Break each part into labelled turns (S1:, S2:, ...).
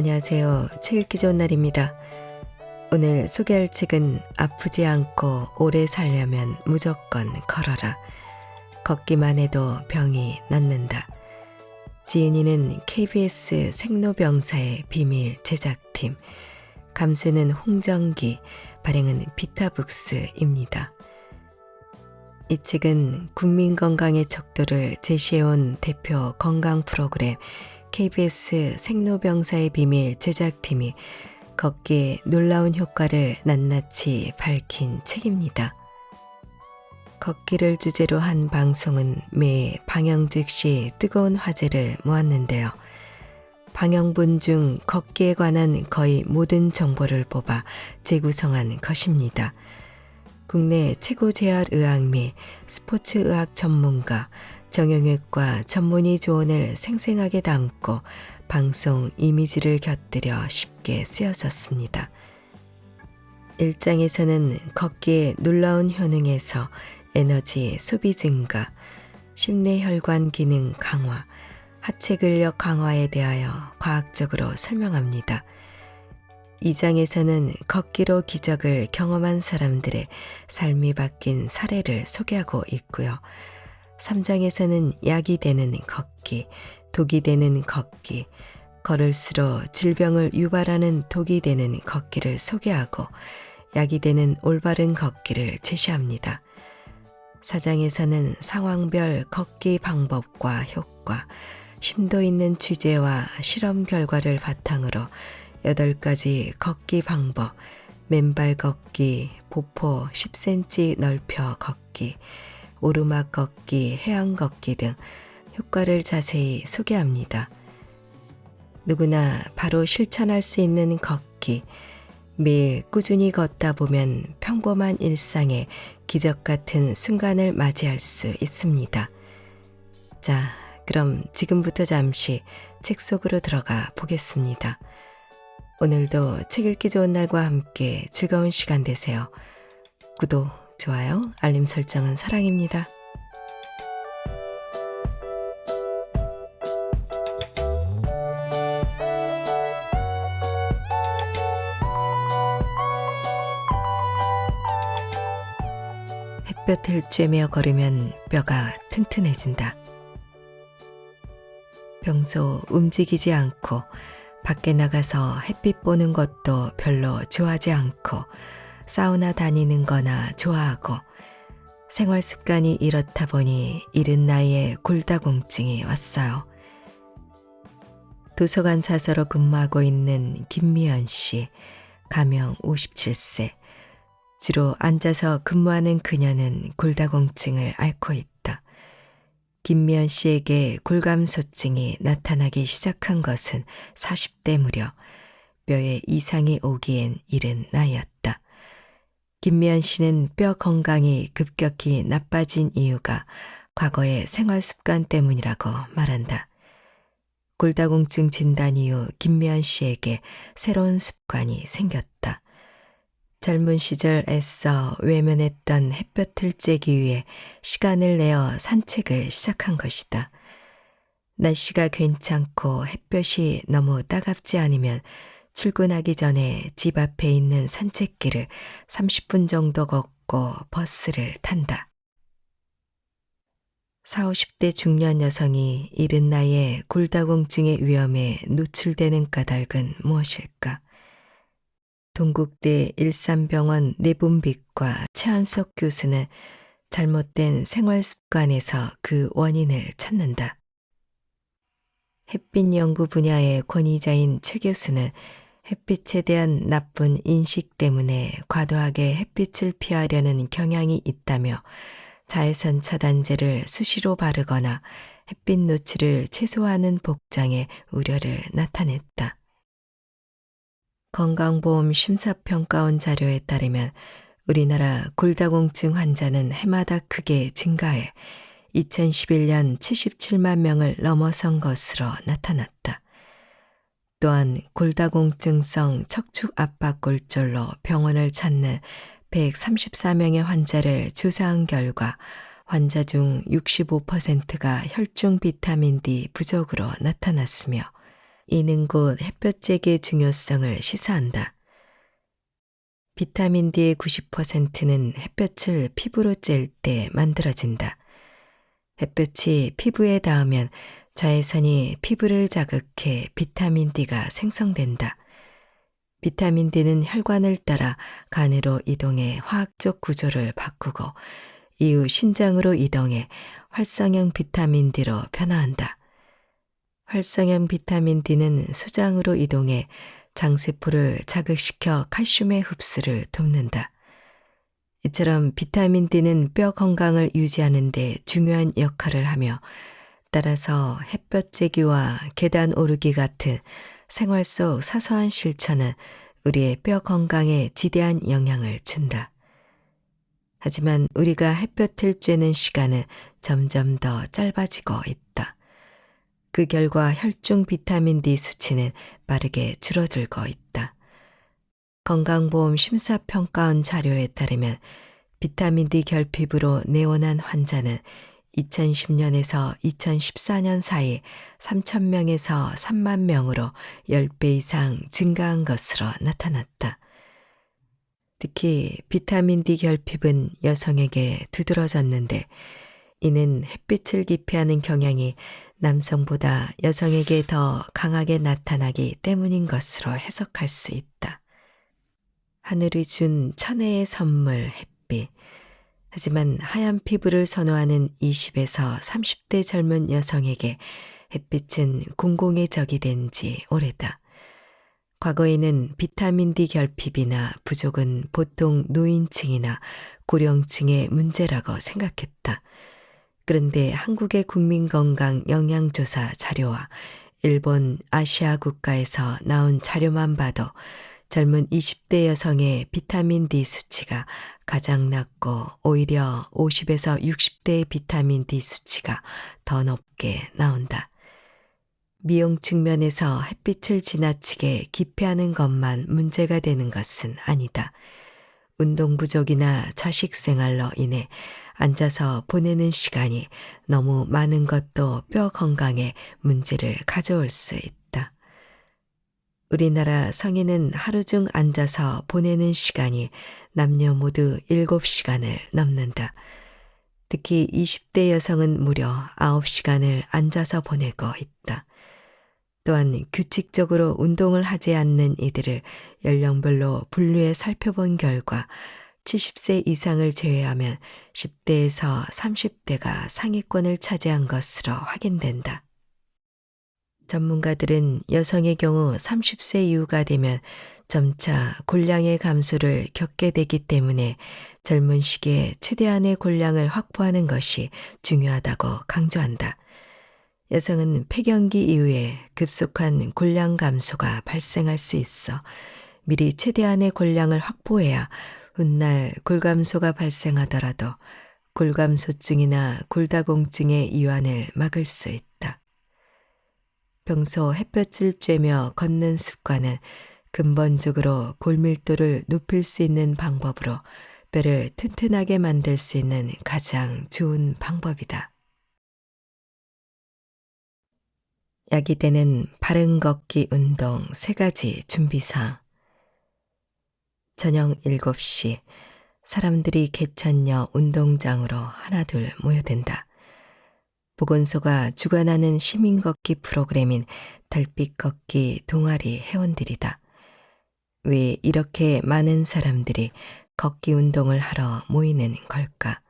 S1: 안녕하세요. 책 읽기 좋은 날입니다. 오늘 소개할 책은 아프지 않고 오래 살려면 무조건 걸어라. 걷기만 해도 병이 낫는다. 지은이는 KBS 생로병사의 비밀 제작팀, 감수는 홍정기, 발행은 비타북스입니다. 이 책은 국민 건강의 척도를 제시해온 대표 건강 프로그램 KBS 생로병사의 비밀 제작팀이 걷기에 놀라운 효과를 낱낱이 밝힌 책입니다. 걷기를 주제로 한 방송은 매 방영 즉시 뜨거운 화제를 모았는데요. 방영분 중 걷기에 관한 거의 모든 정보를 뽑아 재구성한 것입니다. 국내 최고 재활의학 및 스포츠의학 전문가, 정형외과 전문의 조언을 생생하게 담고 방송 이미지를 곁들여 쉽게 쓰여졌습니다. 1장에서는 걷기의 놀라운 효능에서 에너지 소비 증가, 심내혈관 기능 강화, 하체 근력 강화에 대하여 과학적으로 설명합니다. 2장에서는 걷기로 기적을 경험한 사람들의 삶이 바뀐 사례를 소개하고 있고요. 3장에서는 약이 되는 걷기, 독이 되는 걷기, 걸을수록 질병을 유발하는 독이 되는 걷기를 소개하고 약이 되는 올바른 걷기를 제시합니다. 4장에서는 상황별 걷기 방법과 효과, 심도 있는 취재와 실험 결과를 바탕으로 8가지 걷기 방법, 맨발 걷기, 보폭 10cm 넓혀 걷기, 오르막 걷기, 해양 걷기 등 효과를 자세히 소개합니다. 누구나 바로 실천할 수 있는 걷기, 매일 꾸준히 걷다 보면 평범한 일상에 기적 같은 순간을 맞이할 수 있습니다. 자, 그럼 지금부터 잠시 책 속으로 들어가 보겠습니다. 오늘도 책 읽기 좋은 날과 함께 즐거운 시간 되세요. 구독, 좋아요, 알림 설정은 사랑입니다. 햇볕을 쬐며 걸으면 뼈가 튼튼해진다. 평소 움직이지 않고 밖에 나가서 햇빛 보는 것도 별로 좋아하지 않고 사우나 다니는 거나 좋아하고 생활 습관이 이렇다 보니 이른 나이에 골다공증이 왔어요. 도서관 사서로 근무하고 있는 김미연 씨, 가명 57세. 주로 앉아서 근무하는 그녀는 골다공증을 앓고 있다. 김미연 씨에게 골감소증이 나타나기 시작한 것은 40대 무렵, 뼈에 이상이 오기엔 이른 나이였다. 김미연 씨는 뼈 건강이 급격히 나빠진 이유가 과거의 생활 습관 때문이라고 말한다. 골다공증 진단 이후 김미연 씨에게 새로운 습관이 생겼다. 젊은 시절 애써 외면했던 햇볕을 쬐기 위해 시간을 내어 산책을 시작한 것이다. 날씨가 괜찮고 햇볕이 너무 따갑지 않으면 출근하기 전에 집 앞에 있는 산책길을 30분 정도 걷고 버스를 탄다. 40, 50대 중년 여성이 이른 나이에 골다공증의 위험에 노출되는 까닭은 무엇일까? 동국대 일산병원 내분비과 최한석 교수는 잘못된 생활 습관에서 그 원인을 찾는다. 햇빛 연구 분야의 권위자인 최 교수는 햇빛에 대한 나쁜 인식 때문에 과도하게 햇빛을 피하려는 경향이 있다며 자외선 차단제를 수시로 바르거나 햇빛 노출을 최소화하는 복장의 우려를 나타냈다. 건강보험 심사평가원 자료에 따르면 우리나라 골다공증 환자는 해마다 크게 증가해 2011년 77만 명을 넘어선 것으로 나타났다. 또한 골다공증성 척추압박골절로 병원을 찾는 134명의 환자를 조사한 결과 환자 중 65%가 혈중 비타민 D 부족으로 나타났으며 이는 곧 햇볕 쬐기의 중요성을 시사한다. 비타민 D의 90%는 햇볕을 피부로 쬐일 때 만들어진다. 햇볕이 피부에 닿으면 자외선이 피부를 자극해 비타민 D가 생성된다. 비타민 D는 혈관을 따라 간으로 이동해 화학적 구조를 바꾸고 이후 신장으로 이동해 활성형 비타민 D로 변화한다. 활성형 비타민 D는 소장으로 이동해 장세포를 자극시켜 칼슘의 흡수를 돕는다. 이처럼 비타민 D는 뼈 건강을 유지하는 데 중요한 역할을 하며 따라서 햇볕 쬐기와 계단 오르기 같은 생활 속 사소한 실천은 우리의 뼈 건강에 지대한 영향을 준다. 하지만 우리가 햇볕을 쬐는 시간은 점점 더 짧아지고 있다. 그 결과 혈중 비타민 D 수치는 빠르게 줄어들고 있다. 건강보험 심사평가원 자료에 따르면 비타민 D 결핍으로 내원한 환자는 2010년에서 2014년 사이 3,000명에서 3만 명으로 10배 이상 증가한 것으로 나타났다. 특히 비타민 D 결핍은 여성에게 두드러졌는데 이는 햇빛을 기피하는 경향이 남성보다 여성에게 더 강하게 나타나기 때문인 것으로 해석할 수 있다. 하늘이 준 천혜의 선물 햇빛. 하지만 하얀 피부를 선호하는 20에서 30대 젊은 여성에게 햇빛은 공공의 적이 된 지 오래다. 과거에는 비타민 D 결핍이나 부족은 보통 노인층이나 고령층의 문제라고 생각했다. 그런데 한국의 국민건강 영양조사 자료와 일본 아시아 국가에서 나온 자료만 봐도 젊은 20대 여성의 비타민 D 수치가 가장 낮고 오히려 50에서 60대의 비타민 D 수치가 더 높게 나온다. 미용 측면에서 햇빛을 지나치게 기피하는 것만 문제가 되는 것은 아니다. 운동 부족이나 자식 생활로 인해 앉아서 보내는 시간이 너무 많은 것도 뼈 건강에 문제를 가져올 수 있다. 우리나라 성인은 하루 중 앉아서 보내는 시간이 남녀 모두 7시간을 넘는다. 특히 20대 여성은 무려 9시간을 앉아서 보내고 있다. 또한 규칙적으로 운동을 하지 않는 이들을 연령별로 분류해 살펴본 결과 70세 이상을 제외하면 10대에서 30대가 상위권을 차지한 것으로 확인된다. 전문가들은 여성의 경우 30세 이후가 되면 점차 골량의 감소를 겪게 되기 때문에 젊은 시기에 최대한의 골량을 확보하는 것이 중요하다고 강조한다. 여성은 폐경기 이후에 급속한 골량 감소가 발생할 수 있어 미리 최대한의 골량을 확보해야 훗날 골감소가 발생하더라도 골감소증이나 골다공증의 이완을 막을 수 있다. 평소 햇볕을 쬐며 걷는 습관은 근본적으로 골밀도를 높일 수 있는 방법으로 뼈를 튼튼하게 만들 수 있는 가장 좋은 방법이다. 약이 되는 바른 걷기 운동 3가지 준비사항. 저녁 7시 사람들이 개천여 운동장으로 하나둘 모여든다. 보건소가 주관하는 시민 걷기 프로그램인 달빛 걷기 동아리 회원들이다. 왜 이렇게 많은 사람들이 걷기 운동을 하러 모이는 걸까?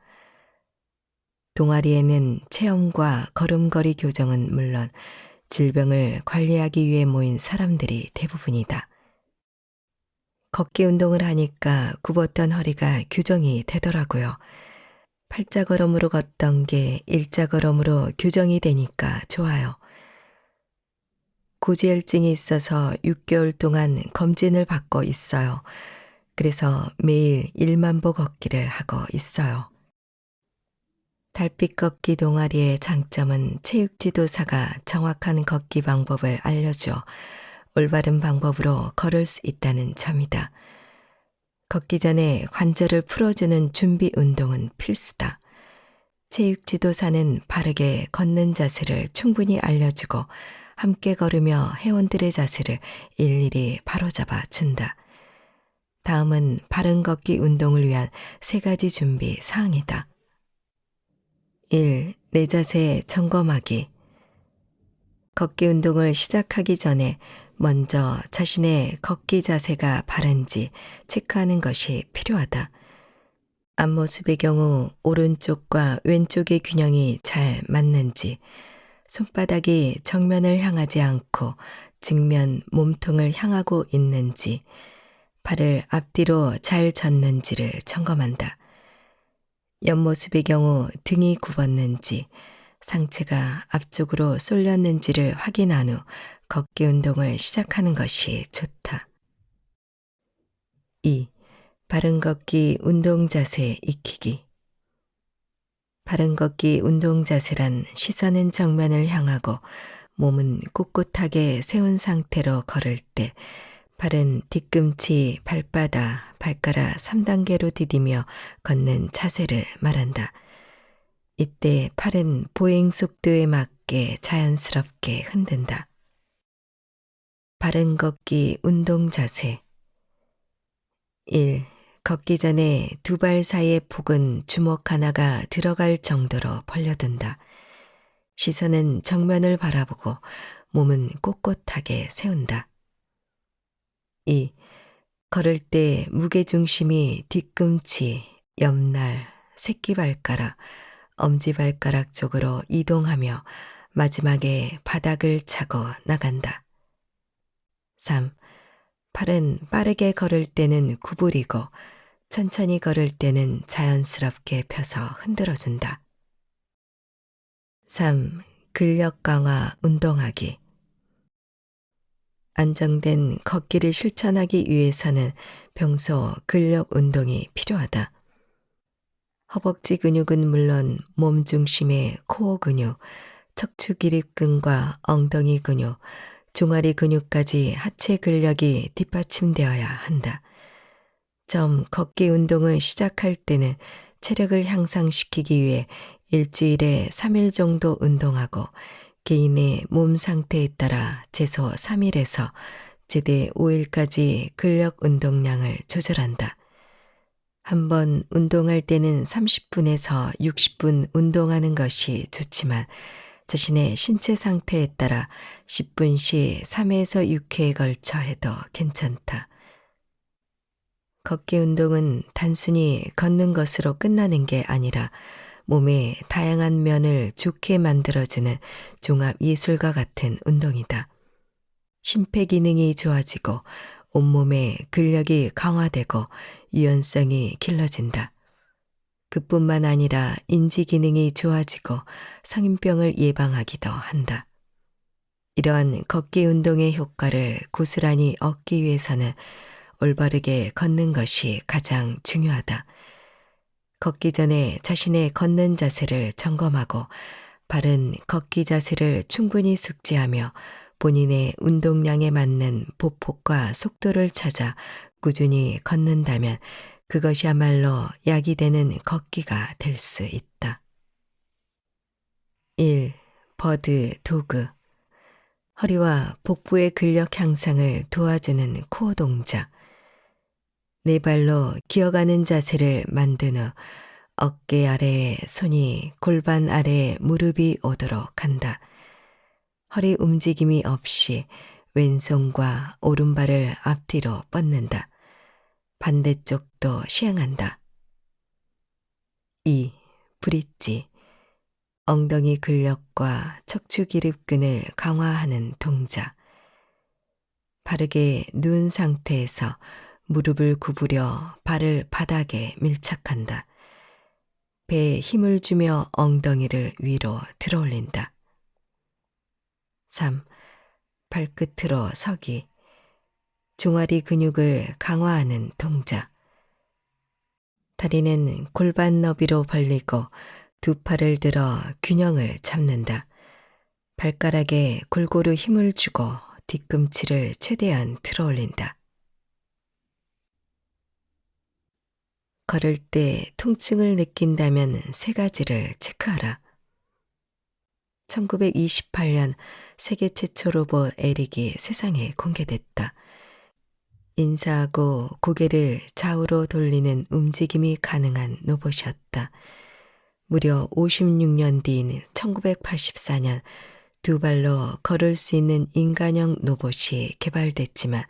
S1: 동아리에는 체험과 걸음걸이 교정은 물론 질병을 관리하기 위해 모인 사람들이 대부분이다. 걷기 운동을 하니까 굽었던 허리가 교정이 되더라고요. 팔자걸음으로 걷던 게 일자걸음으로 교정이 되니까 좋아요. 고지혈증이 있어서 6개월 동안 검진을 받고 있어요. 그래서 매일 1만 보 걷기를 하고 있어요. 달빛 걷기 동아리의 장점은 체육지도사가 정확한 걷기 방법을 알려줘 올바른 방법으로 걸을 수 있다는 점이다. 걷기 전에 관절을 풀어주는 준비 운동은 필수다. 체육지도사는 바르게 걷는 자세를 충분히 알려주고 함께 걸으며 회원들의 자세를 일일이 바로잡아 준다. 다음은 바른 걷기 운동을 위한 3가지 준비 사항이다. 1. 내 자세 점검하기. 걷기 운동을 시작하기 전에 먼저 자신의 걷기 자세가 바른지 체크하는 것이 필요하다. 앞모습의 경우 오른쪽과 왼쪽의 균형이 잘 맞는지, 손바닥이 정면을 향하지 않고 측면 몸통을 향하고 있는지, 발을 앞뒤로 잘 젓는지를 점검한다. 옆모습의 경우 등이 굽었는지, 상체가 앞쪽으로 쏠렸는지를 확인한 후 걷기 운동을 시작하는 것이 좋다. 2. 바른 걷기 운동 자세 익히기. 바른 걷기 운동 자세란 시선은 정면을 향하고 몸은 꼿꼿하게 세운 상태로 걸을 때 발은 뒤꿈치, 발바닥, 발가락 3단계로 디디며 걷는 자세를 말한다. 이때 팔은 보행 속도에 맞게 자연스럽게 흔든다. 바른 걷기 운동 자세. 1. 걷기 전에 2발 사이의 폭은 주먹 하나가 들어갈 정도로 벌려둔다. 시선은 정면을 바라보고 몸은 꼿꼿하게 세운다. 2. 걸을 때 무게중심이 뒤꿈치, 옆날, 새끼발가락, 엄지발가락 쪽으로 이동하며 마지막에 바닥을 차고 나간다. 3. 팔은 빠르게 걸을 때는 구부리고 천천히 걸을 때는 자연스럽게 펴서 흔들어준다. 3. 근력 강화 운동하기. 안정된 걷기를 실천하기 위해서는 평소 근력 운동이 필요하다. 허벅지 근육은 물론 몸 중심의 코어 근육, 척추 기립근과 엉덩이 근육, 종아리 근육까지 하체 근력이 뒷받침되어야 한다. 걷기 운동을 시작할 때는 체력을 향상시키기 위해 일주일에 3일 정도 운동하고 개인의 몸 상태에 따라 최소 3일에서 최대 5일까지 근력 운동량을 조절한다. 한번 운동할 때는 30분에서 60분 운동하는 것이 좋지만 자신의 신체 상태에 따라 10분씩 3회에서 6회에 걸쳐 해도 괜찮다. 걷기 운동은 단순히 걷는 것으로 끝나는 게 아니라 몸의 다양한 면을 좋게 만들어주는 종합 예술과 같은 운동이다. 심폐기능이 좋아지고 온몸의 근력이 강화되고 유연성이 길러진다. 그뿐만 아니라 인지기능이 좋아지고 성인병을 예방하기도 한다. 이러한 걷기 운동의 효과를 고스란히 얻기 위해서는 올바르게 걷는 것이 가장 중요하다. 걷기 전에 자신의 걷는 자세를 점검하고 바른 걷기 자세를 충분히 숙지하며 본인의 운동량에 맞는 보폭과 속도를 찾아 꾸준히 걷는다면 그것이야말로 약이 되는 걷기가 될 수 있다. 1. 버드 도그. 허리와 복부의 근력 향상을 도와주는 코어 동작. 네 발로 기어가는 자세를 만든 후 어깨 아래에 손이 골반 아래에 무릎이 오도록 한다. 허리 움직임이 없이 왼손과 오른발을 앞뒤로 뻗는다. 반대쪽도 시행한다. 2. 브릿지. 엉덩이 근력과 척추 기립근을 강화하는 동작. 바르게 누운 상태에서 무릎을 구부려 발을 바닥에 밀착한다. 배에 힘을 주며 엉덩이를 위로 들어올린다. 3. 발끝으로 서기. 종아리 근육을 강화하는 동작. 다리는 골반 너비로 벌리고 두 팔을 들어 균형을 잡는다. 발가락에 골고루 힘을 주고 뒤꿈치를 최대한 들어 올린다. 걸을 때 통증을 느낀다면 3가지를 체크하라. 1928년 세계 최초 로봇 에릭이 세상에 공개됐다. 인사하고 고개를 좌우로 돌리는 움직임이 가능한 로봇이었다. 무려 56년 뒤인 1984년 두 발로 걸을 수 있는 인간형 로봇이 개발됐지만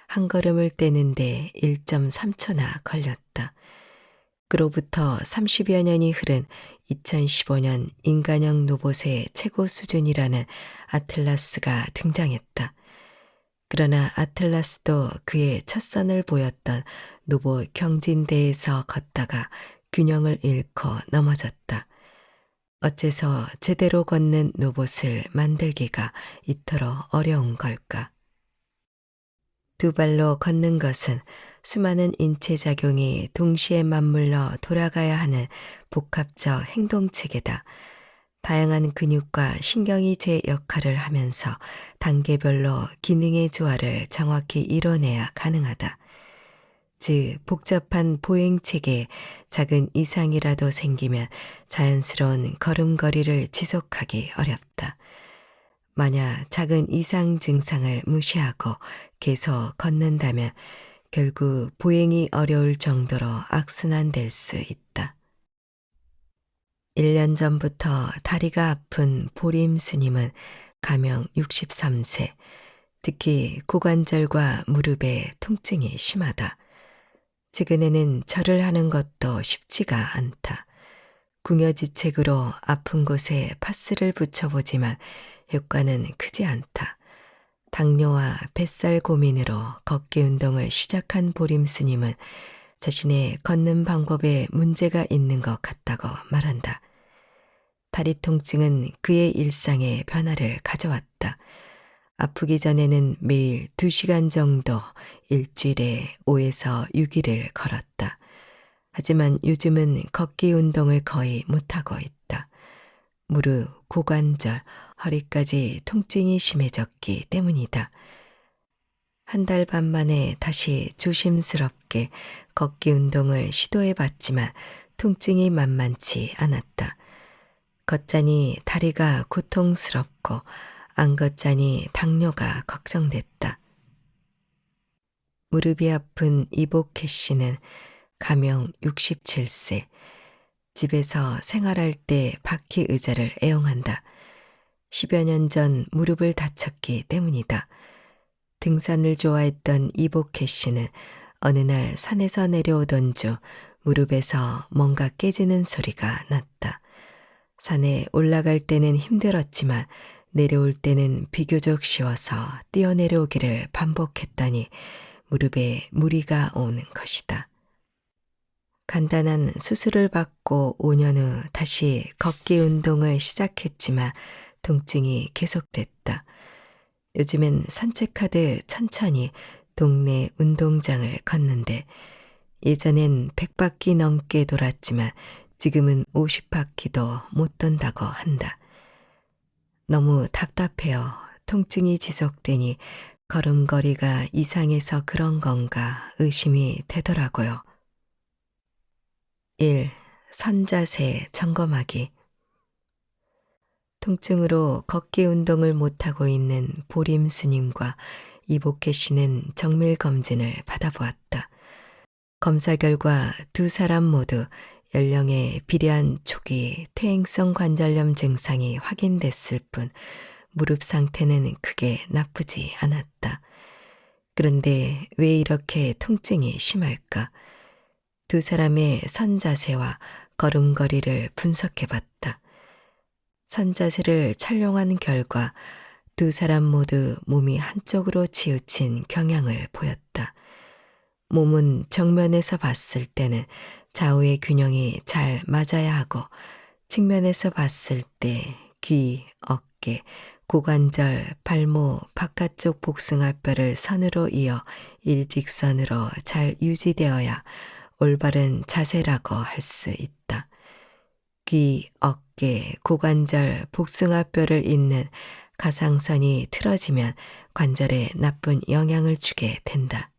S1: 한 걸음을 떼는데 1.3초나 걸렸다. 그로부터 30여 년이 흐른 2015년 인간형 로봇의 최고 수준이라는 아틀라스가 등장했다. 그러나 아틀라스도 그의 첫 선을 보였던 로봇 경진대에서 걷다가 균형을 잃고 넘어졌다. 어째서 제대로 걷는 로봇을 만들기가 이토록 어려운 걸까? 두 발로 걷는 것은 수많은 인체작용이 동시에 맞물러 돌아가야 하는 복합적 행동체계다. 다양한 근육과 신경이 제 역할을 하면서 단계별로 기능의 조화를 정확히 이뤄내야 가능하다. 즉, 복잡한 보행체계에 작은 이상이라도 생기면 자연스러운 걸음걸이를 지속하기 어렵다. 만약 작은 이상 증상을 무시하고 계속 걷는다면 결국 보행이 어려울 정도로 악순환될 수 있다. 1년 전부터 다리가 아픈 보림 스님은 가명 63세, 특히 고관절과 무릎에 통증이 심하다. 최근에는 절을 하는 것도 쉽지가 않다. 궁여지책으로 아픈 곳에 파스를 붙여보지만 효과는 크지 않다. 당뇨와 뱃살 고민으로 걷기 운동을 시작한 보림 스님은 자신의 걷는 방법에 문제가 있는 것 같다고 말한다. 다리 통증은 그의 일상에 변화를 가져왔다. 아프기 전에는 매일 2시간 정도 일주일에 5에서 6일을 걸었다. 하지만 요즘은 걷기 운동을 거의 못하고 있다. 무릎, 고관절, 허리까지 통증이 심해졌기 때문이다. 한 달 반 만에 다시 조심스럽게 걷기 운동을 시도해봤지만 통증이 만만치 않았다. 걷자니 다리가 고통스럽고 안 걷자니 당뇨가 걱정됐다. 무릎이 아픈 이복혜 씨는 가명 67세, 집에서 생활할 때 바퀴 의자를 애용한다. 10여 년 전 무릎을 다쳤기 때문이다. 등산을 좋아했던 이복혜 씨는 어느 날 산에서 내려오던 중 무릎에서 뭔가 깨지는 소리가 났다. 산에 올라갈 때는 힘들었지만 내려올 때는 비교적 쉬워서 뛰어내려오기를 반복했더니 무릎에 무리가 오는 것이다. 간단한 수술을 받고 5년 후 다시 걷기 운동을 시작했지만 통증이 계속됐다. 요즘엔 산책하듯 천천히 동네 운동장을 걷는데 예전엔 100바퀴 넘게 돌았지만 지금은 50바퀴도 못 돈다고 한다. 너무 답답해요. 통증이 지속되니 걸음걸이가 이상해서 그런 건가 의심이 되더라고요. 1. 선자세 점검하기. 통증으로 걷기 운동을 못하고 있는 보림 스님과 이복혜 씨는 정밀 검진을 받아보았다. 검사 결과 두 사람 모두 연령에 비례한 초기 퇴행성 관절염 증상이 확인됐을 뿐 무릎 상태는 크게 나쁘지 않았다. 그런데 왜 이렇게 통증이 심할까? 두 사람의 선자세와 걸음걸이를 분석해봤다. 선자세를 촬영한 결과 두 사람 모두 몸이 한쪽으로 치우친 경향을 보였다. 몸은 정면에서 봤을 때는 좌우의 균형이 잘 맞아야 하고 측면에서 봤을 때 귀, 어깨, 고관절, 발목, 바깥쪽 복숭아뼈를 선으로 이어 일직선으로 잘 유지되어야 올바른 자세라고 할 수 있다. 귀, 어깨, 고관절, 복숭아뼈를 잇는 가상선이 틀어지면 관절에 나쁜 영향을 주게 된다.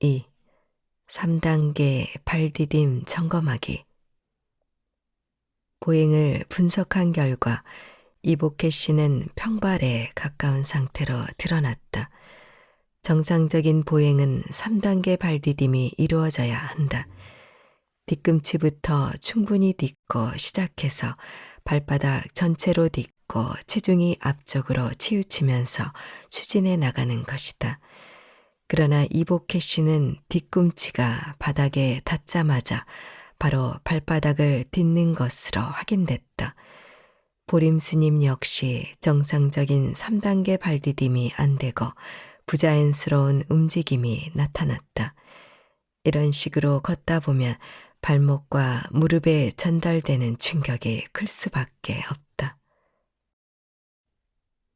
S1: 2. 3단계 발디딤 점검하기. 보행을 분석한 결과 이복혜 씨는 평발에 가까운 상태로 드러났다. 정상적인 보행은 3단계 발디딤이 이루어져야 한다. 뒤꿈치부터 충분히 딛고 시작해서 발바닥 전체로 딛고 체중이 앞쪽으로 치우치면서 추진해 나가는 것이다. 그러나 이복혜 씨는 뒤꿈치가 바닥에 닿자마자 바로 발바닥을 딛는 것으로 확인됐다. 보림 스님 역시 정상적인 3단계 발디딤이 안 되고 부자연스러운 움직임이 나타났다. 이런 식으로 걷다 보면 발목과 무릎에 전달되는 충격이 클 수밖에 없다.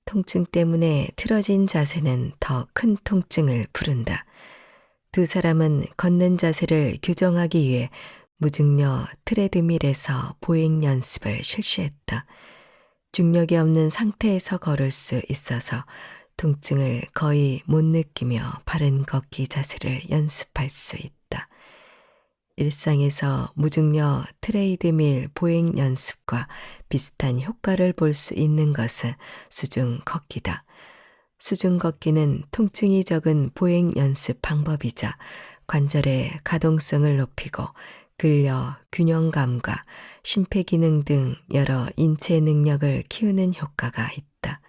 S1: 통증 때문에 틀어진 자세는 더 큰 통증을 부른다. 두 사람은 걷는 자세를 교정하기 위해 무중력 트레드밀에서 보행 연습을 실시했다. 중력이 없는 상태에서 걸을 수 있어서 통증을 거의 못 느끼며 바른 걷기 자세를 연습할 수 있다. 일상에서 무중력 트레이드밀 보행 연습과 비슷한 효과를 볼 수 있는 것은 수중 걷기다. 수중 걷기는 통증이 적은 보행 연습 방법이자 관절의 가동성을 높이고 근력, 균형감과 심폐기능 등 여러 인체 능력을 키우는 효과가 있다.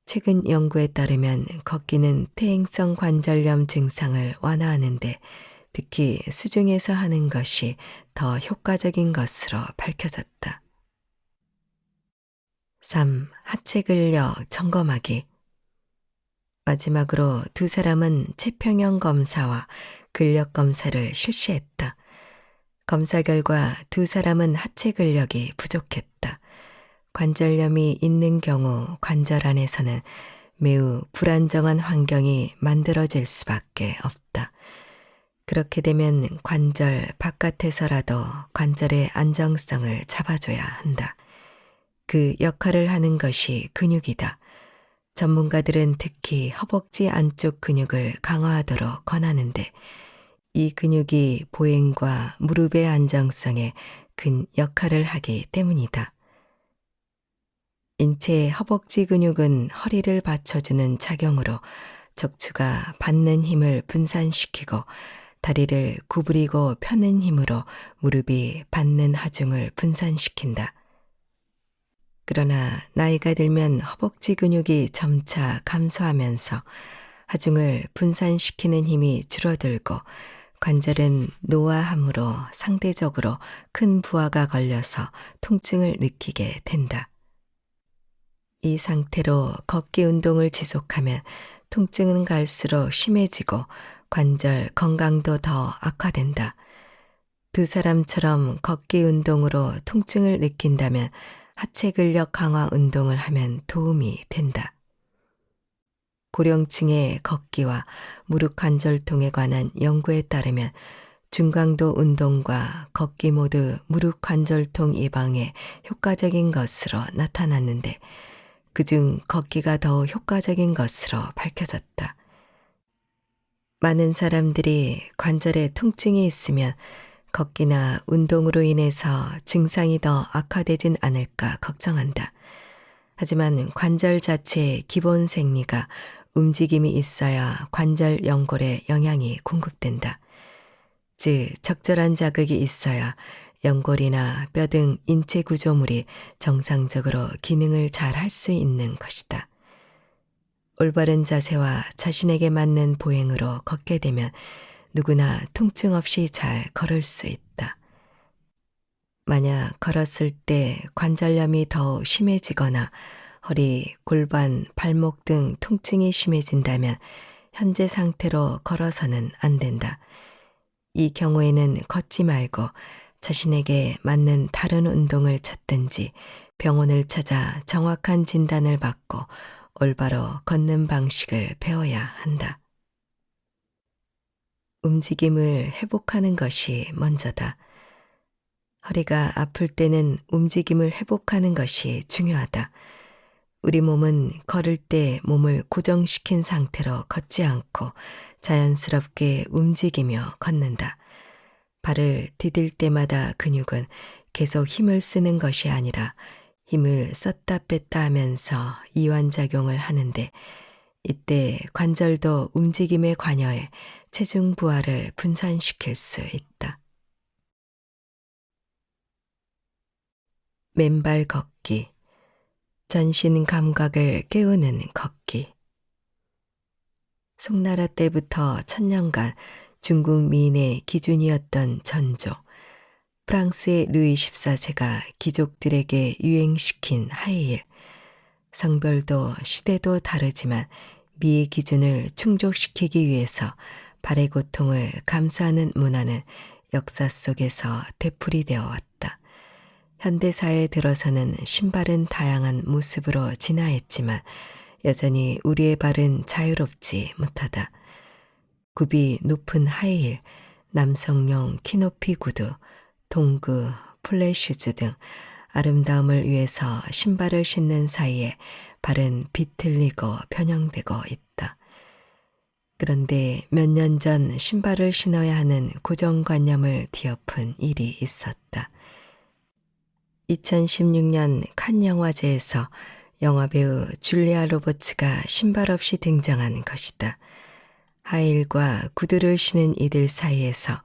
S1: 최근 연구에 따르면 걷기는 퇴행성 관절염 증상을 완화하는데 특히 수중에서 하는 것이 더 효과적인 것으로 밝혀졌다. 3. 하체 근력 점검하기. 마지막으로 두 사람은 체평형 검사와 근력 검사를 실시했다. 검사 결과 두 사람은 하체 근력이 부족했다. 관절염이 있는 경우 관절 안에서는 매우 불안정한 환경이 만들어질 수밖에 없다. 그렇게 되면 관절 바깥에서라도 관절의 안정성을 잡아줘야 한다. 그 역할을 하는 것이 근육이다. 전문가들은 특히 허벅지 안쪽 근육을 강화하도록 권하는데 이 근육이 보행과 무릎의 안정성에 큰 역할을 하기 때문이다. 인체의 허벅지 근육은 허리를 받쳐주는 작용으로 척추가 받는 힘을 분산시키고 다리를 구부리고 펴는 힘으로 무릎이 받는 하중을 분산시킨다. 그러나 나이가 들면 허벅지 근육이 점차 감소하면서 하중을 분산시키는 힘이 줄어들고 관절은 노화함으로 상대적으로 큰 부하가 걸려서 통증을 느끼게 된다. 이 상태로 걷기 운동을 지속하면 통증은 갈수록 심해지고 관절 건강도 더 악화된다. 두 사람처럼 걷기 운동으로 통증을 느낀다면 하체 근력 강화 운동을 하면 도움이 된다. 고령층의 걷기와 무릎 관절통에 관한 연구에 따르면 중강도 운동과 걷기 모두 무릎 관절통 예방에 효과적인 것으로 나타났는데 그중 걷기가 더 효과적인 것으로 밝혀졌다. 많은 사람들이 관절에 통증이 있으면 걷기나 운동으로 인해서 증상이 더 악화되진 않을까 걱정한다. 하지만 관절 자체의 기본 생리가 움직임이 있어야 관절 연골에 영향이 공급된다. 즉, 적절한 자극이 있어야 연골이나 뼈 등 인체 구조물이 정상적으로 기능을 잘 할 수 있는 것이다. 올바른 자세와 자신에게 맞는 보행으로 걷게 되면 누구나 통증 없이 잘 걸을 수 있다. 만약 걸었을 때 관절염이 더 심해지거나 허리, 골반, 발목 등 통증이 심해진다면 현재 상태로 걸어서는 안 된다. 이 경우에는 걷지 말고 자신에게 맞는 다른 운동을 찾든지 병원을 찾아 정확한 진단을 받고 올바로 걷는 방식을 배워야 한다. 움직임을 회복하는 것이 먼저다. 허리가 아플 때는 움직임을 회복하는 것이 중요하다. 우리 몸은 걸을 때 몸을 고정시킨 상태로 걷지 않고 자연스럽게 움직이며 걷는다. 발을 디딜 때마다 근육은 계속 힘을 쓰는 것이 아니라 힘을 썼다 뺐다 하면서 이완작용을 하는데 이때 관절도 움직임에 관여해 체중 부하를 분산시킬 수 있다. 맨발 걷기, 전신 감각을 깨우는 걷기. 송나라 때부터 천년간 중국 미인의 기준이었던 전조, 프랑스의 루이 14세가 귀족들에게 유행시킨 하이힐. 성별도 시대도 다르지만 미의 기준을 충족시키기 위해서 발의 고통을 감수하는 문화는 역사 속에서 되풀이되어 왔다. 현대사회에 들어서는 신발은 다양한 모습으로 진화했지만 여전히 우리의 발은 자유롭지 못하다. 굽이 높은 하이힐, 남성용 키높이 구두, 동구, 플랫슈즈 등 아름다움을 위해서 신발을 신는 사이에 발은 비틀리고 변형되고 있다. 그런데 몇 년 전 신발을 신어야 하는 고정관념을 뒤엎은 일이 있었다. 2016년 칸 영화제에서 영화배우 줄리아 로버츠가 신발 없이 등장한 것이다. 하이힐과 구두를 신은 이들 사이에서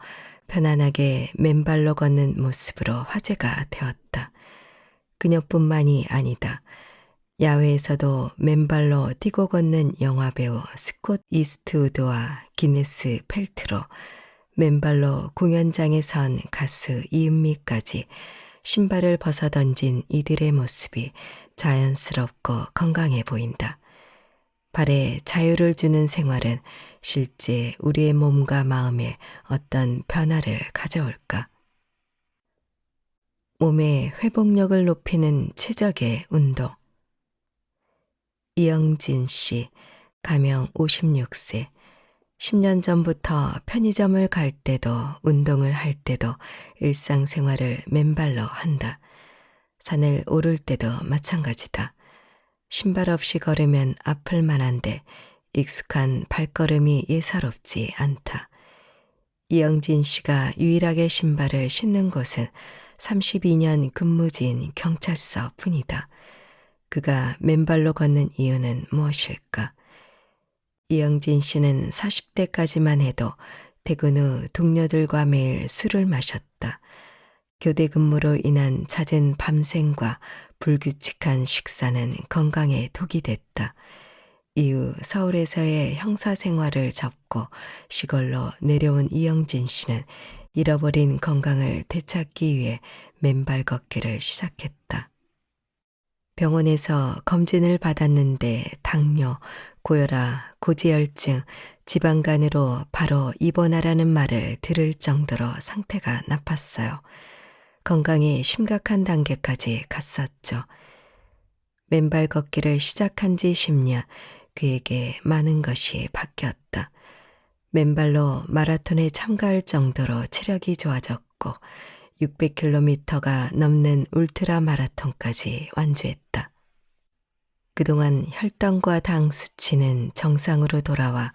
S1: 편안하게 맨발로 걷는 모습으로 화제가 되었다. 그녀뿐만이 아니다. 야외에서도 맨발로 뛰고 걷는 영화배우 스콧 이스트우드와 기네스 펠트로, 맨발로 공연장에 선 가수 이은미까지 신발을 벗어던진 이들의 모습이 자연스럽고 건강해 보인다. 발에 자유를 주는 생활은 실제 우리의 몸과 마음에 어떤 변화를 가져올까? 몸의 회복력을 높이는 최적의 운동. 이영진 씨, 가명 56세. 10년 전부터 편의점을 갈 때도 운동을 할 때도 일상생활을 맨발로 한다. 산을 오를 때도 마찬가지다. 신발 없이 걸으면 아플 만한데 익숙한 발걸음이 예사롭지 않다. 이영진 씨가 유일하게 신발을 신는 곳은 32년 근무지인 경찰서 뿐이다. 그가 맨발로 걷는 이유는 무엇일까? 이영진 씨는 40대까지만 해도 퇴근 후 동료들과 매일 술을 마셨다. 교대 근무로 인한 잦은 밤샘과 불규칙한 식사는 건강에 독이 됐다. 이후 서울에서의 형사 생활을 접고 시골로 내려온 이영진 씨는 잃어버린 건강을 되찾기 위해 맨발 걷기를 시작했다. 병원에서 검진을 받았는데 당뇨, 고혈압, 고지혈증, 지방간으로 바로 입원하라는 말을 들을 정도로 상태가 나빴어요. 건강이 심각한 단계까지 갔었죠. 맨발 걷기를 시작한 지 10년, 그에게 많은 것이 바뀌었다. 맨발로 마라톤에 참가할 정도로 체력이 좋아졌고 600km가 넘는 울트라 마라톤까지 완주했다. 그동안 혈당과 당 수치는 정상으로 돌아와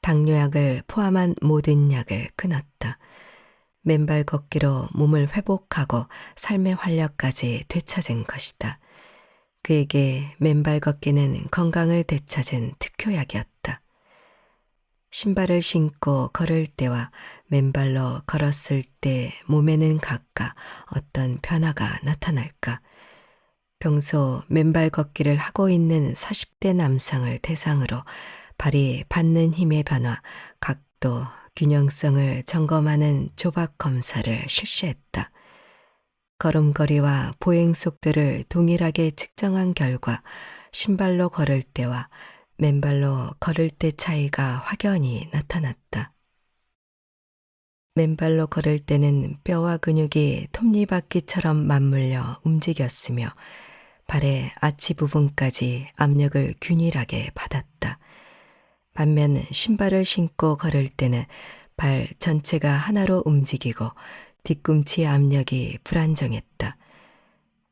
S1: 당뇨약을 포함한 모든 약을 끊었다. 맨발 걷기로 몸을 회복하고 삶의 활력까지 되찾은 것이다. 그에게 맨발 걷기는 건강을 되찾은 특효약이었다. 신발을 신고 걸을 때와 맨발로 걸었을 때 몸에는 각각 어떤 변화가 나타날까? 평소 맨발 걷기를 하고 있는 40대 남성을 대상으로 발이 받는 힘의 변화, 각도, 균형성을 점검하는 조박 검사를 실시했다. 걸음걸이와 보행 속도를 동일하게 측정한 결과 신발로 걸을 때와 맨발로 걸을 때 차이가 확연히 나타났다. 맨발로 걸을 때는 뼈와 근육이 톱니바퀴처럼 맞물려 움직였으며 발의 아치 부분까지 압력을 균일하게 받았다. 반면 신발을 신고 걸을 때는 발 전체가 하나로 움직이고 뒤꿈치 압력이 불안정했다.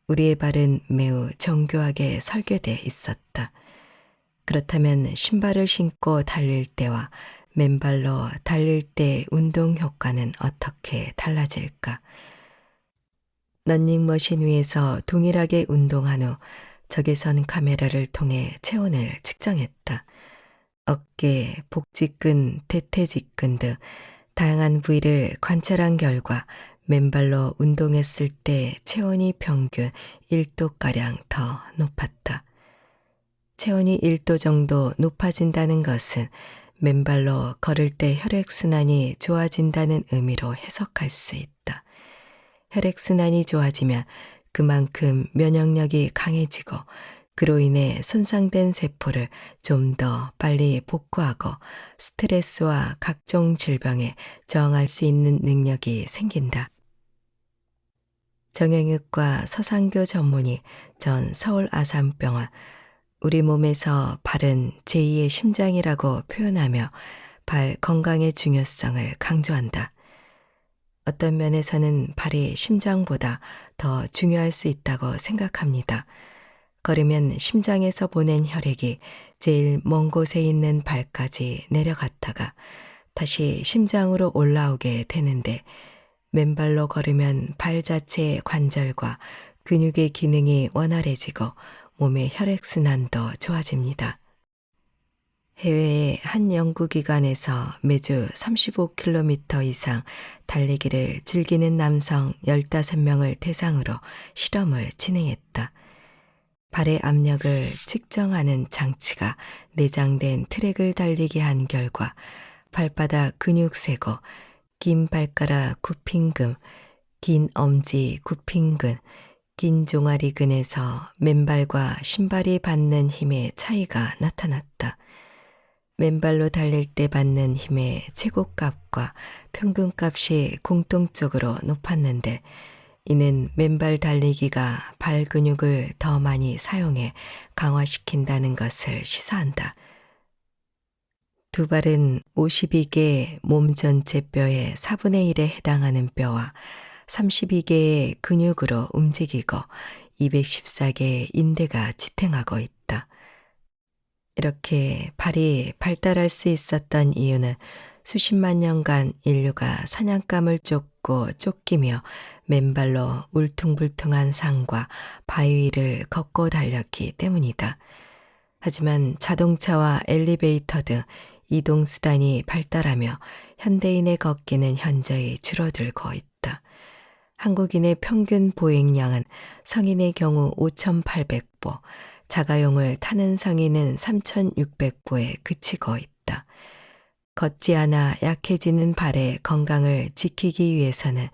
S1: 우리의 발은 매우 정교하게 설계돼 있었다. 그렇다면 신발을 신고 달릴 때와 맨발로 달릴 때 운동 효과는 어떻게 달라질까? 런닝머신 위에서 동일하게 운동한 후 적외선 카메라를 통해 체온을 측정했다. 어깨, 복직근, 대퇴직근 등 다양한 부위를 관찰한 결과 맨발로 운동했을 때 체온이 평균 1도가량 더 높았다. 체온이 1도 정도 높아진다는 것은 맨발로 걸을 때 혈액순환이 좋아진다는 의미로 해석할 수 있다. 혈액순환이 좋아지면 그만큼 면역력이 강해지고 그로 인해 손상된 세포를 좀 더 빨리 복구하고 스트레스와 각종 질병에 저항할 수 있는 능력이 생긴다. 정형외과 서상교 전문의 전 서울 아산병원 우리 몸에서 발은 제2의 심장이라고 표현하며 발 건강의 중요성을 강조한다. 어떤 면에서는 발이 심장보다 더 중요할 수 있다고 생각합니다. 걸으면 심장에서 보낸 혈액이 제일 먼 곳에 있는 발까지 내려갔다가 다시 심장으로 올라오게 되는데 맨발로 걸으면 발 자체의 관절과 근육의 기능이 원활해지고 몸의 혈액순환도 좋아집니다. 해외의 한 연구기관에서 매주 35km 이상 달리기를 즐기는 남성 15명을 대상으로 실험을 진행했다. 발의 압력을 측정하는 장치가 내장된 트랙을 달리게 한 결과 발바닥 근육세고, 긴 발가락 굽힘근, 긴 엄지 굽힘근, 긴 종아리근에서 맨발과 신발이 받는 힘의 차이가 나타났다. 맨발로 달릴 때 받는 힘의 최고값과 평균값이 공통적으로 높았는데 이는 맨발 달리기가 발 근육을 더 많이 사용해 강화시킨다는 것을 시사한다. 두 발은 52개의 몸 전체 뼈의 4분의 1에 해당하는 뼈와 32개의 근육으로 움직이고 214개의 인대가 지탱하고 있다. 이렇게 발이 발달할 수 있었던 이유는 수십만 년간 인류가 사냥감을 쫓고 쫓기며 맨발로 울퉁불퉁한 산과 바위 위를 걷고 달렸기 때문이다. 하지만 자동차와 엘리베이터 등 이동수단이 발달하며 현대인의 걷기는 현저히 줄어들고 있다. 한국인의 평균 보행량은 성인의 경우 5,800보, 자가용을 타는 성인은 3,600보에 그치고 있다. 걷지 않아 약해지는 발의 건강을 지키기 위해서는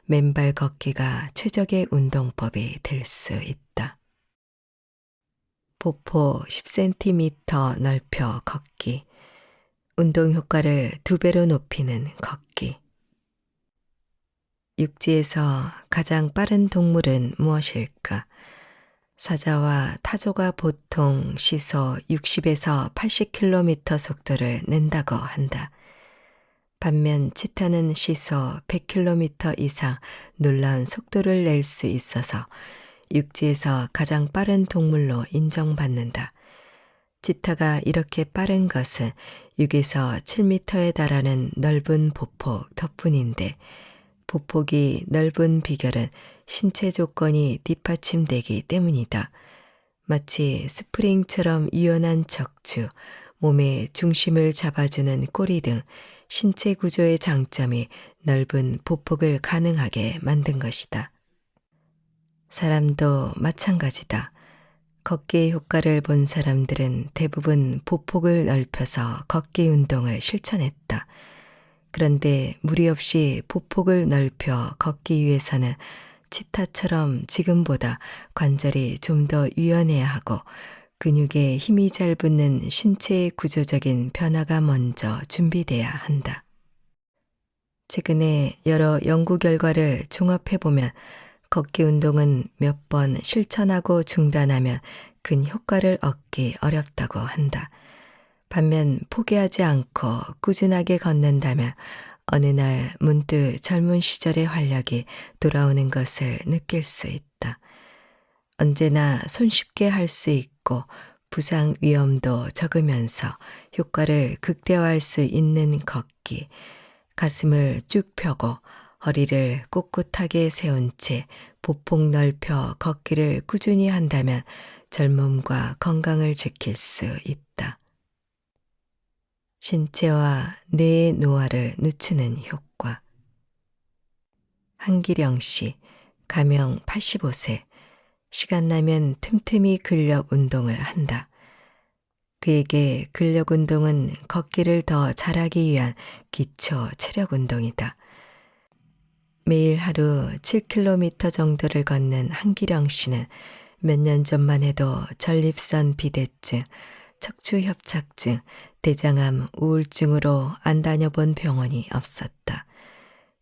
S1: 맨발 걷기가 최적의 운동법이 될 수 있다. 보포 10cm 넓혀 걷기. 운동 효과를 2배로 높이는 걷기. 육지에서 가장 빠른 동물은 무엇일까? 사자와 타조가 보통 시속 60에서 80km 속도를 낸다고 한다. 반면 치타는 시속 100km 이상 놀라운 속도를 낼 수 있어서 육지에서 가장 빠른 동물로 인정받는다. 치타가 이렇게 빠른 것은 6에서 7m에 달하는 넓은 보폭 덕분인데 보폭이 넓은 비결은 신체 조건이 뒷받침되기 때문이다. 마치 스프링처럼 유연한 척추, 몸의 중심을 잡아주는 꼬리 등 신체 구조의 장점이 넓은 보폭을 가능하게 만든 것이다. 사람도 마찬가지다. 걷기의 효과를 본 사람들은 대부분 보폭을 넓혀서 걷기 운동을 실천했다. 그런데 무리 없이 보폭을 넓혀 걷기 위해서는 치타처럼 지금보다 관절이 좀 더 유연해야 하고 근육에 힘이 잘 붙는 신체의 구조적인 변화가 먼저 준비돼야 한다. 최근에 여러 연구 결과를 종합해보면 걷기 운동은 몇 번 실천하고 중단하면 큰 효과를 얻기 어렵다고 한다. 반면 포기하지 않고 꾸준하게 걷는다면 어느 날 문득 젊은 시절의 활력이 돌아오는 것을 느낄 수 있다. 언제나 손쉽게 할 수 있고 부상 위험도 적으면서 효과를 극대화할 수 있는 걷기, 가슴을 쭉 펴고 허리를 꼿꼿하게 세운 채 보폭 넓혀 걷기를 꾸준히 한다면 젊음과 건강을 지킬 수 있다. 신체와 뇌의 노화를 늦추는 효과. 한기령 씨, 가명 85세, 시간 나면 틈틈이 근력 운동을 한다. 그에게 근력 운동은 걷기를 더 잘하기 위한 기초 체력 운동이다. 매일 하루 7km 정도를 걷는 한기령 씨는 몇 년 전만 해도 전립선 비대증, 척추협착증, 대장암, 우울증으로 안 다녀본 병원이 없었다.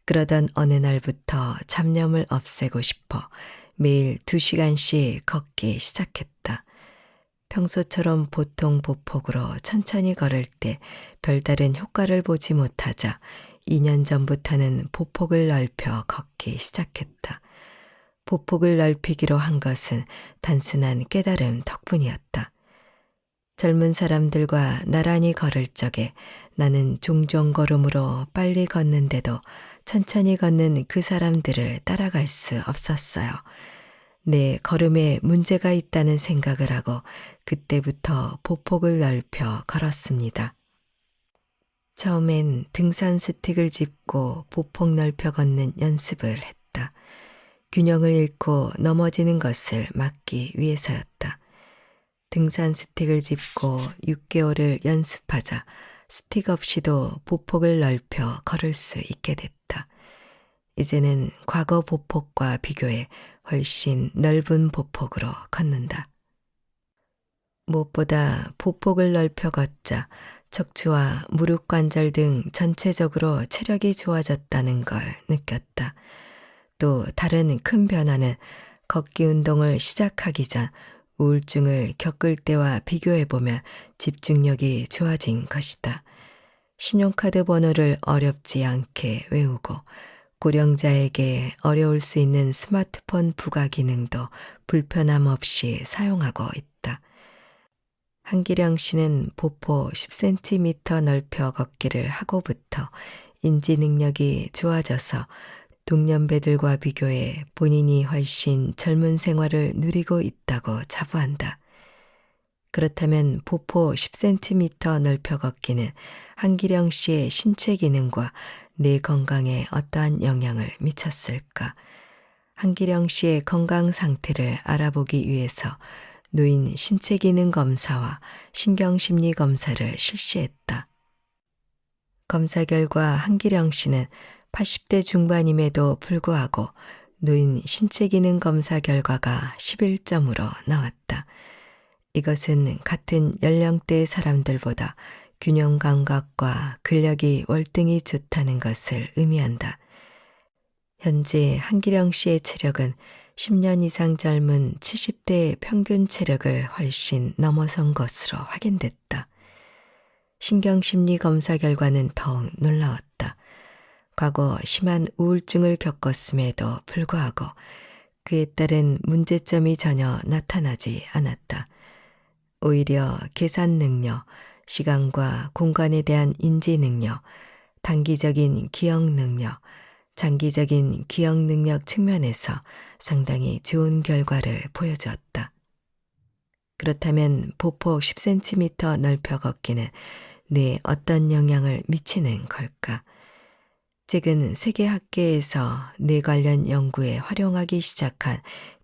S1: 그러던 어느 날부터 잡념을 없애고 싶어 매일 2시간씩 걷기 시작했다. 평소처럼 보통 보폭으로 천천히 걸을 때 별다른 효과를 보지 못하자 2년 전부터는 보폭을 넓혀 걷기 시작했다. 보폭을 넓히기로 한 것은 단순한 깨달음 덕분이었다. 젊은 사람들과 나란히 걸을 적에 나는 종종 걸음으로 빨리 걷는데도 천천히 걷는 그 사람들을 따라갈 수 없었어요. 내 걸음에 문제가 있다는 생각을 하고 그때부터 보폭을 넓혀 걸었습니다. 처음엔 등산 스틱을 짚고 보폭 넓혀 걷는 연습을 했다. 균형을 잃고 넘어지는 것을 막기 위해서였다. 등산 스틱을 짚고 6개월을 연습하자 스틱 없이도 보폭을 넓혀 걸을 수 있게 됐다. 이제는 과거 보폭과 비교해 훨씬 넓은 보폭으로 걷는다. 무엇보다 보폭을 넓혀 걷자 척추와 무릎 관절 등 전체적으로 체력이 좋아졌다는 걸 느꼈다. 또 다른 큰 변화는 걷기 운동을 시작하기 전 우울증을 겪을 때와 비교해보면 집중력이 좋아진 것이다. 신용카드 번호를 어렵지 않게 외우고 고령자에게 어려울 수 있는 스마트폰 부가 기능도 불편함 없이 사용하고 있다. 한기령 씨는 보폭 10cm 넓혀 걷기를 하고부터 인지 능력이 좋아져서 동년배들과 비교해 본인이 훨씬 젊은 생활을 누리고 있다고 자부한다. 그렇다면 보폭 10cm 넓혀 걷기는 한기령 씨의 신체 기능과 뇌 건강에 어떠한 영향을 미쳤을까? 한기령 씨의 건강 상태를 알아보기 위해서 노인 신체 기능 검사와 신경심리 검사를 실시했다. 검사 결과 한기령 씨는 80대 중반임에도 불구하고 노인 신체 기능 검사 결과가 11점으로 나왔다. 이것은 같은 연령대의 사람들보다 균형 감각과 근력이 월등히 좋다는 것을 의미한다. 현재 한기령 씨의 체력은 10년 이상 젊은 70대의 평균 체력을 훨씬 넘어선 것으로 확인됐다. 신경심리 검사 결과는 더욱 놀라웠다. 과거 심한 우울증을 겪었음에도 불구하고 그에 따른 문제점이 전혀 나타나지 않았다. 오히려 계산 능력, 시간과 공간에 대한 인지 능력, 단기적인 기억 능력, 장기적인 기억 능력 측면에서 상당히 좋은 결과를 보여주었다. 그렇다면 보폭 10cm 넓혀 걷기는 뇌에 어떤 영향을 미치는 걸까? 최근 세계학계에서 뇌 관련 연구에 활용하기 시작한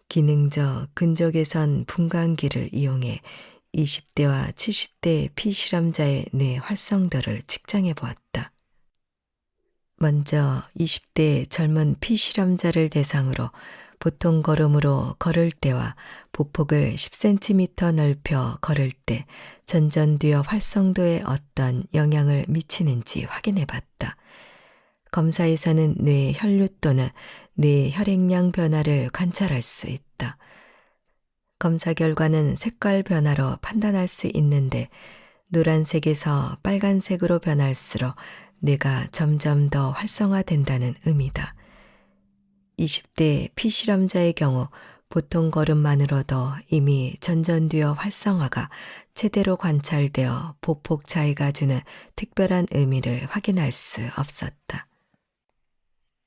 S1: 기능적 근적외선 분광기를 이용해 20대와 70대 피실험자의 뇌 활성도를 측정해 보았다. 먼저 20대 젊은 피실험자를 대상으로 보통 걸음으로 걸을 때와 보폭을 10cm 넓혀 걸을 때 전전두엽 활성도에 어떤 영향을 미치는지 확인해 봤다. 검사에서는 뇌 혈류 또는 뇌 혈액량 변화를 관찰할 수 있다. 검사 결과는 색깔 변화로 판단할 수 있는데 노란색에서 빨간색으로 변할수록 뇌가 점점 더 활성화된다는 의미다. 20대 피실험자의 경우 보통 걸음만으로도 이미 전전두엽 활성화가 제대로 관찰되어 보폭 차이가 주는 특별한 의미를 확인할 수 없었다.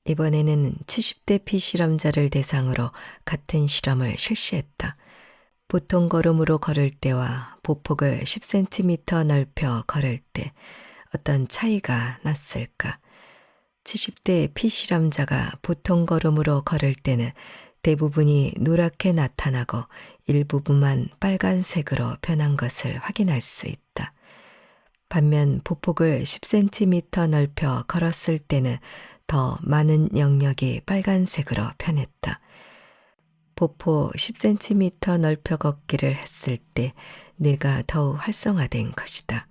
S1: 이번에는 70대 비실험자를 대상으로 같은 실험을 실시했다. 보통 걸음으로 걸을 때와 보폭을 10cm 넓혀 걸을 때 어떤 차이가 났을까? 70대 피실험자가 보통 걸음으로 걸을 때는 대부분이 노랗게 나타나고 일부분만 빨간색으로 변한 것을 확인할 수 있다. 반면 보폭을 10cm 넓혀 걸었을 때는 더 많은 영역이 빨간색으로 변했다. 보폭 10cm 넓혀 걷기를 했을 때 뇌가 더욱 활성화된 것이다.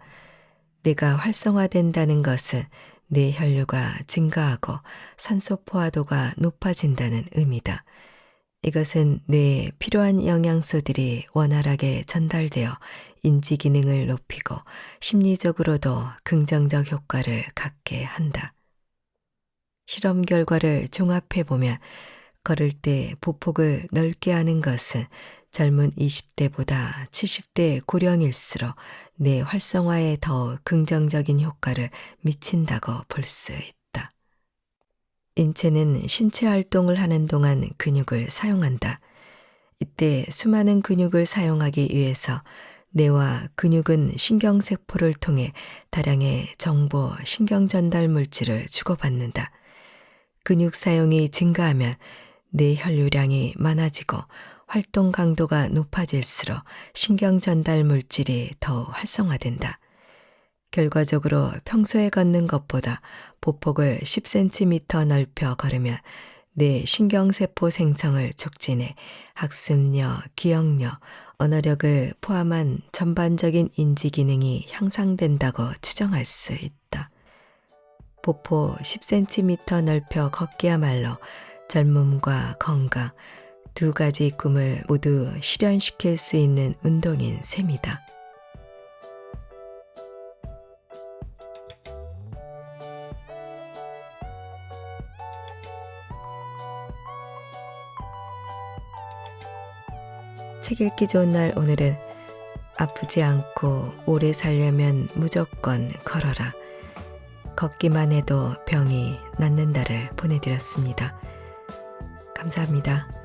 S1: 뇌가 활성화된다는 것은 뇌 혈류가 증가하고 산소 포화도가 높아진다는 의미다. 이것은 뇌에 필요한 영양소들이 원활하게 전달되어 인지 기능을 높이고 심리적으로도 긍정적 효과를 갖게 한다. 실험 결과를 종합해 보면 걸을 때 보폭을 넓게 하는 것은 젊은 20대보다 70대 고령일수록 뇌 활성화에 더 긍정적인 효과를 미친다고 볼 수 있다. 인체는 신체 활동을 하는 동안 근육을 사용한다. 이때 수많은 근육을 사용하기 위해서 뇌와 근육은 신경세포를 통해 다량의 정보, 신경 전달 물질을 주고받는다. 근육 사용이 증가하면 뇌 혈류량이 많아지고 활동 강도가 높아질수록 신경 전달 물질이 더 활성화된다. 결과적으로 평소에 걷는 것보다 보폭을 10cm 넓혀 걸으면 뇌 신경세포 생성을 촉진해 학습력, 기억력, 언어력을 포함한 전반적인 인지 기능이 향상된다고 추정할 수 있다. 보폭 10cm 넓혀 걷기야말로 젊음과 건강 두 가지 꿈을 모두 실현시킬 수 있는 운동인 셈이다. 책 읽기 좋은 날 오늘은 아프지 않고 오래 살려면 무조건 걸어라. 걷기만 해도 병이 낫는다를 보내드렸습니다. 감사합니다.